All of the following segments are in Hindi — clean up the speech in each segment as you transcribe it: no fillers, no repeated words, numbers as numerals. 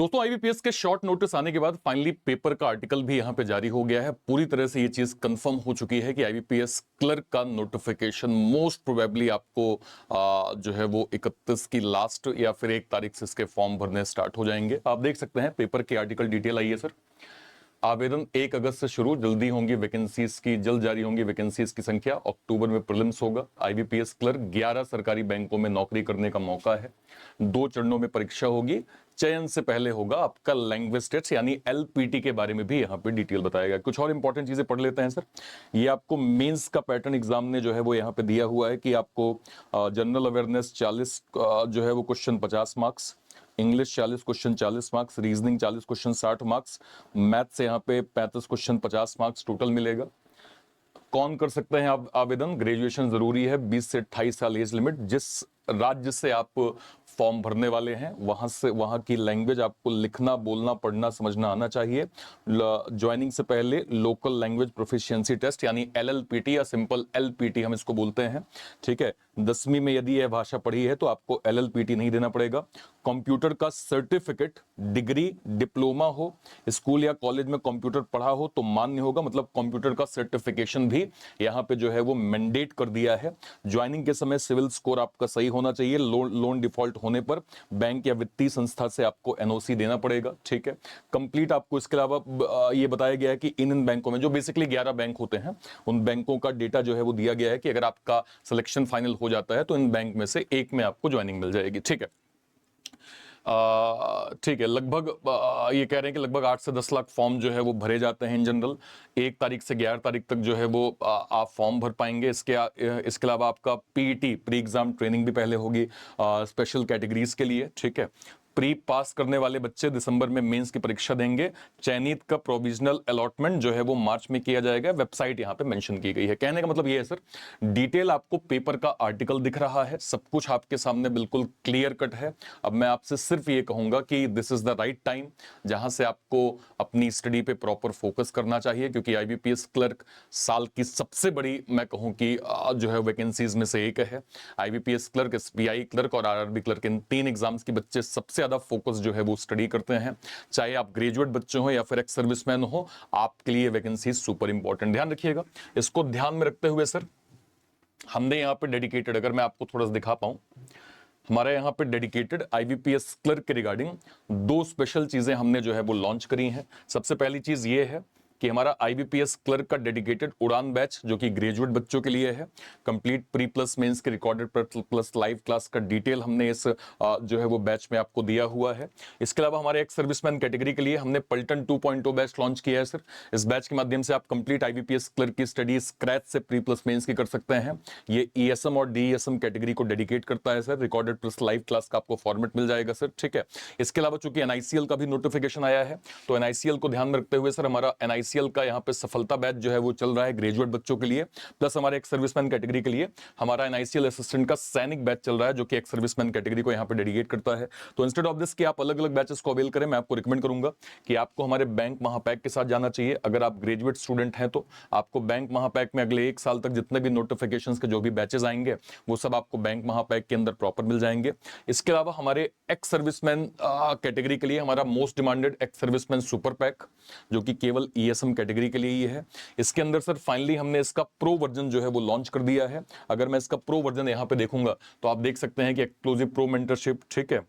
दोस्तों आईबीपीएस के शॉर्ट नोटिस आने के बाद फाइनली पेपर का आर्टिकल भी यहां पे जारी हो गया है। पूरी तरह से ये चीज कंफर्म हो चुकी है कि आईबीपीएस क्लर्क का नोटिफिकेशन मोस्ट प्रोबेबली आपको जो है वो 31 की लास्ट या फिर 1 तारीख से इसके फॉर्म भरने स्टार्ट हो जाएंगे। आप देख सकते हैं पेपर की आर्टिकल डिटेल आई है सर। आवेदन 1 अगस्त से शुरू, जल्दी होंगी वैकेंसीज की, जल्द जारी होंगी वैकेंसीज की संख्या। अक्टूबर में प्रीलिम्स होगा। आईबीपीएस क्लर्क 11 सरकारी बैंकों में नौकरी करने का मौका है। 2 चरणों में परीक्षा होगी। चयन से पहले होगा आपका लैंग्वेज टेस्ट यानी एलपीटी के बारे में भी यहां पे डिटेल बताया गया। कुछ और इंपॉर्टेंट चीजें पढ़ लेते हैं सर। ये आपको मेंस का पैटर्न एग्जाम ने जो है वो यहां पे दिया हुआ है कि आपको जनरल अवेयरनेस 40 जो है वो question 50 marks, English 40 question 40 marks, reasoning 40 question 60 marks, math से यहाँ पे 35 क्वेश्चन 50 मार्क्स टोटल मिलेगा। कौन कर सकते हैं आप आवेदन? ग्रेजुएशन जरूरी है, 20 से 28 साल एज लिमिट। जिस राज्य से आप फॉर्म भरने वाले हैं वहां की लैंग्वेज आपको लिखना, बोलना, पढ़ना, समझना आना चाहिए। ज्वाइनिंग से पहले लोकल लैंग्वेज प्रोफिशिएंसी टेस्ट यानी एलएलपीटी या सिंपल एलपीटी हम इसको बोलते हैं, ठीक है। 10वीं में यदि यह भाषा पढ़ी है तो आपको एलएलपीटी नहीं देना पड़ेगा। कंप्यूटर का सर्टिफिकेट, डिग्री, डिप्लोमा हो, स्कूल या कॉलेज में कंप्यूटर पढ़ा हो तो मान्य होगा। मतलब कंप्यूटर का सर्टिफिकेशन भी यहां पे जो है वो मैंडेट कर दिया है। ज्वाइनिंग के समय सिविल स्कोर आपका सही होना चाहिए। लोन डिफॉल्ट होने पर बैंक या वित्तीय संस्था से आपको एनओसी देना पड़ेगा, ठीक है। कंप्लीट आपको इसके अलावा ये बताया गया है कि इन बैंकों में जो बेसिकली 11 बैंक होते हैं उन बैंकों का डेटा जो है वो दिया गया है कि अगर आपका सिलेक्शन फाइनल हो जाता है तो इन बैंक में से एक में आपको ज्वाइनिंग मिल जाएगी, ठीक है। ठीक है, लगभग ये कह रहे हैं कि लगभग 8 से 10 लाख फॉर्म जो है वो भरे जाते हैं इन जनरल। 1 तारीख से 11 तारीख तक जो है वो आप फॉर्म भर पाएंगे। इसके अलावा आपका पीईटी, प्री एग्जाम ट्रेनिंग भी पहले होगी स्पेशल कैटेगरीज के लिए, ठीक है। प्री पास करने वाले बच्चे दिसंबर में मेंस की परीक्षा देंगे। चयनित का प्रोविजनल अलॉटमेंट जो है वो मार्च में किया जाएगा। वेबसाइट यहां पे मेंशन की गई है। कहने का मतलब ये है सर, डिटेल आपको पेपर का आर्टिकल दिख रहा है, सब कुछ आपके सामने बिल्कुल क्लियर कट है। अब मैं आपसे सिर्फ ये कहूंगा कि this is the right time जहां से आपको अपनी स्टडी पे प्रॉपर फोकस करना चाहिए, क्योंकि आईबीपीएस क्लर्क साल की सबसे बड़ी, मैं कहूं कि जो है वैकेंसीज में से एक है। आईबीपीएस क्लर्क, एसबीआई क्लर्क और आरआरबी क्लर्क, इन 3 एग्जाम्स के बच्चे सबसे ज्यादा फोकस जो है वो स्टडी करते हैं। चाहे आप ग्रेजुएट बच्चे हो या फिर एक्स सर्विसमैन हो, आपके लिए वैकेंसी सुपर इंपॉर्टेंट। ध्यान रखिएगा। इसको ध्यान में रखते हुए सर हमने यहाँ पे डेडिकेटेड, अगर मैं आपको थोड़ा सा दिखा पाऊं, हमारे यहाँ पे डेडिकेटेड आईबीपीएस क्लर्क के रिगार्डिंग 2 स्पेशल चीजें हमने जो है वो लॉन्च करी हैं। सबसे पहली चीज ये है कि हमारा आईबीपीएस क्लर्क का डेडिकेटेड उड़ान बैच जो कि ग्रेजुएट बच्चों के लिए है। कंप्लीट प्री प्लस मेंस के रिकॉर्डेड प्लस लाइव क्लास का डिटेल हमने इस जो है वो बैच में आपको दिया हुआ है। इसके अलावा हमारे एक्स सर्विसमैन कैटेगरी के लिए हमने पलटन 2.0 बैच लॉन्च किया है सर। इस बैच के माध्यम से आप कंप्लीट आईबीपीएस क्लर्क की स्टडी स्क्रैच से प्री प्लस मेंस की कर सकते हैं। ये ईएसएम और डीईएसएम कैटेगरी को डेडिकेट करता है sir. Recorded plus live class का आपको फॉर्मेट मिल जाएगा सर, ठीक है। इसके अलावा चूंकि एनआईसीएल का भी नोटिफिकेशन आया है तो एनआईसीएल को ध्यान में रखते हुए सर हमारा एनआईसीएल का यहाँ पे सफलता बैच जो है वो चल रहा है ग्रेजुएट बच्चों के लिए। प्लस हमारे एक्स सर्विसमैन कैटेगरी के लिए हमारा एनआईसीएल असिस्टेंट का सैनिक बैच चल रहा है जो कि एक्स सर्विसमैन कैटेगरी को यहाँ पे डेडिकेट करता है। तो इंस्टेड ऑफ दिस कि आप अलग अलग बैचेस को अवेल करें, मैं आपको रिकमेंड करूंगा कि आपको हमारे बैंक महापैक के साथ जाना चाहिए। अगर आप ग्रेजुएट स्टूडेंट हैं तो आपको बैंक महापैक में अगले 1 साल तक जितने भी नोटिफिकेशंस के जो भी बैचेस आएंगे वो सब आपको बैंक महापैक के अंदर प्रॉपर मिल जाएंगे। इसके अलावा हमारे एक्स सर्विसमैन कैटेगरी के लिए हमारा most demanded ex serviceman super pack जो कि केवल ईएसएम कैटेगरी के लिए ही है। इसके अंदर सर फाइनली हमने इसका प्रो वर्जन जो है वो लॉन्च कर दिया है। अगर मैं इसका प्रो वर्जन यहां पे देखूंगा तो आप देख सकते हैं कि एक्सक्लूसिव प्रो मेंटरशिप, ठीक है,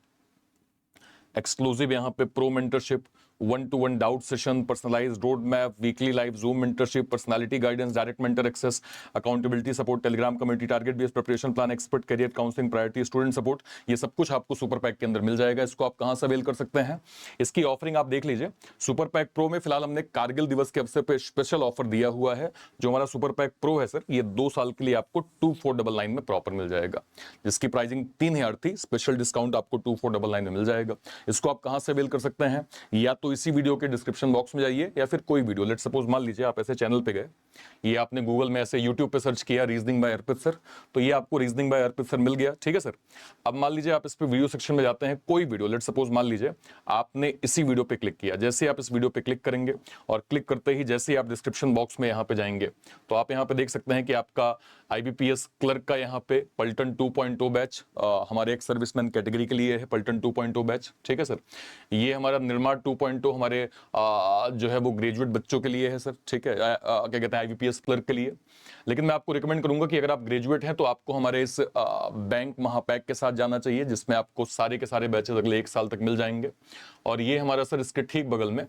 एक्सक्लूसिव यहां पे pro mentorship, 1-to-1 doubt session, personalised road map, weekly live Zoom mentorship, personality guidance, direct mentor access, accountability support, Telegram community, target based preparation plan, expert career counselling, priority student support, ये सब कुछ आपको सुपर पैक के अंदर मिल जाएगा। इसको आप कहां से अवेल कर सकते हैं? इसकी ऑफरिंग आप देख लीजिए। सुपर पैक प्रो में फिलहाल हमने कारगिल दिवस के अवसर पर स्पेशल ऑफर दिया हुआ है। जो हमारा सुपर पैक प्रो है सर, ये 2 साल के लिए आपको 2499 में प्रॉपर मिल जाएगा, जिसकी प्राइसिंग 3000 थी। स्पेशल डिस्काउंट आपको 2499 में मिल जाएगा। इसको आप कहां से अवेल कर सकते हैं? या तो तो इसी वीडियो के डिस्क्रिप्शन बॉक्स में जाइए, या फिर कोई वीडियो, लेट सपोज मान लीजिए आप ऐसे चैनल पे गए, ये आपने गूगल में ऐसे यूट्यूब पे सर्च किया रीजनिंग बाय अर्पित सर, तो ये आपको रीजनिंग बाय अर्पित सर मिल गया, ठीक है सर। अब मान लीजिए आप इस पे वीडियो सेक्शन में जाते हैं, कोई वीडियो, लेट सपोज मान लीजिए आपने इसी वीडियो पे क्लिक किया, जैसे आप इस वीडियो पे क्लिक करेंगे और क्लिक करते ही जैसे ही आप डिस्क्रिप्शन बॉक्स में यहाँ पे जाएंगे तो आप यहाँ पे देख सकते हैं कि आपका IBPS क्लर्क का यहाँ पे पलटन 2.0 बैच हमारे एक सर्विसमैन कैटेगरी के लिए है, पलटन 2.0 बैच, ठीक है सर। ये हमारा निर्माण 2.0 हमारे जो है वो ग्रेजुएट बच्चों के लिए है सर, ठीक है, क्या कहते हैं IBPS क्लर्क के लिए। लेकिन मैं आपको रिकमेंड करूंगा कि अगर आप ग्रेजुएट हैं तो आपको हमारे इस बैंक महापैक के साथ जाना चाहिए, जिसमें आपको सारे के सारे बैचेस अगले 1 साल तक मिल जाएंगे। और ये हमारा सर इसके ठीक बगल में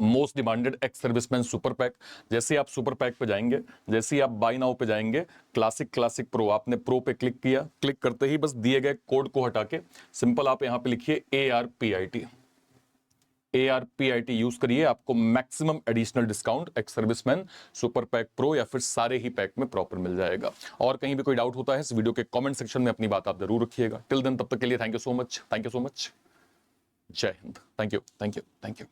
most demanded ex serviceman super pack, जैसे आप सुपर पैक पे जाएंगे, जैसे ही आप बाय नाउ पे जाएंगे, क्लासिक प्रो, आपने प्रो पे क्लिक किया, क्लिक करते ही बस दिए गए कोड को हटा के सिंपल आप यहां पे लिखिए ARPIT यूज करिए, आपको maximum additional discount ex serviceman super pack pro या फिर सारे ही पैक में प्रॉपर मिल जाएगा। और कहीं भी कोई डाउट होता है इस वीडियो के कमेंट सेक्शन में अपनी बात आप जरूर रखिएगा। टिल देन, तब तक के लिए थैंक यू सो मच, जय हिंद, थैंक यू।